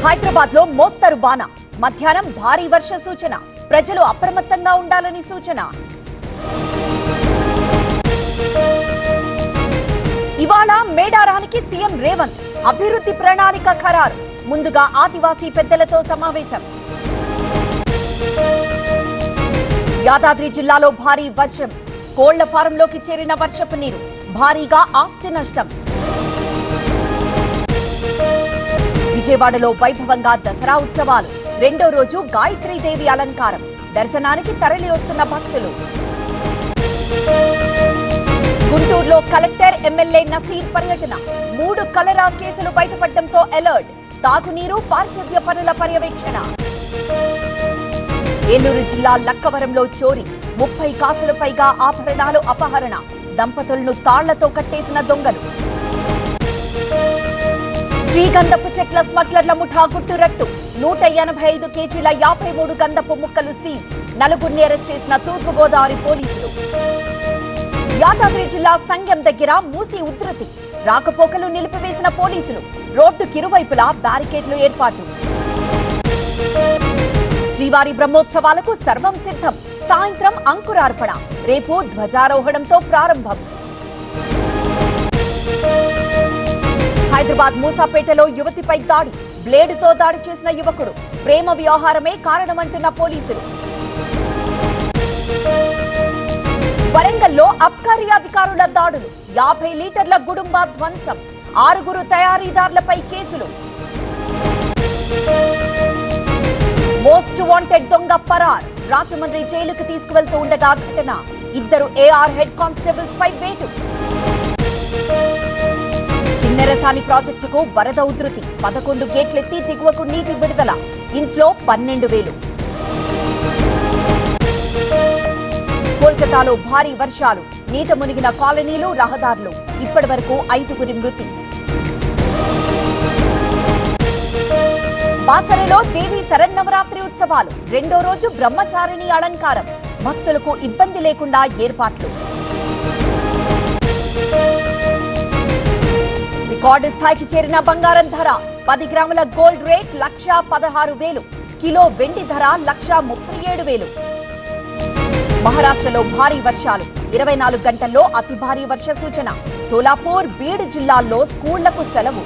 హైదరాబాద్ లో మోస్తరు వాన, మధ్యాహ్నం భారీ వర్ష సూచన, ప్రజలు అప్రమత్తంగా ఉండాలని సూచన. ఇవాళ మేడారానికి సీఎం రేవంత్ అభివృద్ధి ప్రణాళిక ఖరారు, ముందుగా ఆదివాసీ పెద్దలతో సమావేశం. యాదాద్రి జిల్లాలో భారీ వర్షం, కోళ్ల ఫారంలోకి చేరిన వర్షపు నీరు, భారీగా ఆస్తి నష్టం. విజయవాడలో వైభవంగా దసరా ఉత్సవాలు, రెండో రోజు గాయత్రీదేవి అలంకారం, దర్శనానికి తరలి వస్తున్న భక్తులు. గుంటూరులో కలెక్టర్ ఎమ్మెల్యే నసీర్ పర్యటన, 3 కలరా కేసులు బయటపడడంతో అలర్ట్, తాగునీరు పారిశుద్ధ్య పనుల పర్యవేక్షణ. ఏలూరు జిల్లా లక్కవరంలో చోరీ, 30 కాసులు పైగా ఆభరణాలు అపహరణ, దంపతులను తాళ్లతో కట్టేసిన దొంగలు. శ్రీగంధపు చెట్ల స్మగ్లర్ల ముఠా గుట్టురట్టు, 185 కేజీల 53 గంధపు ముక్కలు సీజ్, 4గురిని అరెస్ట్ చేసిన తూర్పుగోదావరి పోలీసులు. యాదాద్రి జిల్లా సంగెం దగ్గర మూసి ఉధృతి, రాకపోకలు నిలిపివేసిన పోలీసులు, రోడ్డుకిరువైపులా బ్యారికేడ్లు ఏర్పాటు. శ్రీవారి బ్రహ్మోత్సవాలకు సర్వం సిద్ధం, సాయంత్రం అంకురార్పణ, రేపు ధ్వజారోహణంతో ప్రారంభం. హైదరాబాద్ మూసాపేటలో యువతిపై దాడి, బ్లేడుతో దాడి చేసిన యువకుడు, ప్రేమ వ్యవహారమే కారణమంటున్న పోలీసులు. వరంగల్లో అబ్కారీ అధికారుల దాడులు, 50 లీటర్ల గుడుంబా ధ్వంసం, 6 తయారీదారులపై కేసులు. మోస్ట్ వాంటెడ్ దొంగ పరార్, రాజమండ్రి జైలుకు తీసుకువెళ్తూ ఉండగా ఘటన, 2 AR హెడ్ కానిస్టేబుల్స్ పై వేటు. కిన్నెరసాని ప్రాజెక్టుకు వరద ఉధృతి, 11 గేట్లెత్తి దిగువకు నీటి విడుదల, ఇన్ఫ్లో 12,000. కోల్కతాలో భారీ వర్షాలు, నీట మునిగిన కాలనీలు, రహదారులు, ఇప్పటి వరకు 5 మృతి. బాసరలో దేవి శరన్నవరాత్రి ఉత్సవాలు, రెండో రోజు బ్రహ్మచారిణి అలంకారం, భక్తులకు ఇబ్బంది లేకుండా ఏర్పాట్లు. రికార్డు స్థాయికి చేరిన బంగారం ధర, 10 గ్రాముల గోల్డ్ రేట్ 1,16,000, కిలో వెండి ధర 1,37,000. మహారాష్ట్రలో భారీ వర్షాలు, 24 గంటల్లో అతి భారీ వర్ష సూచన, సోలాపూర్, బీడ్ జిల్లాల్లో స్కూళ్లకు సెలవు.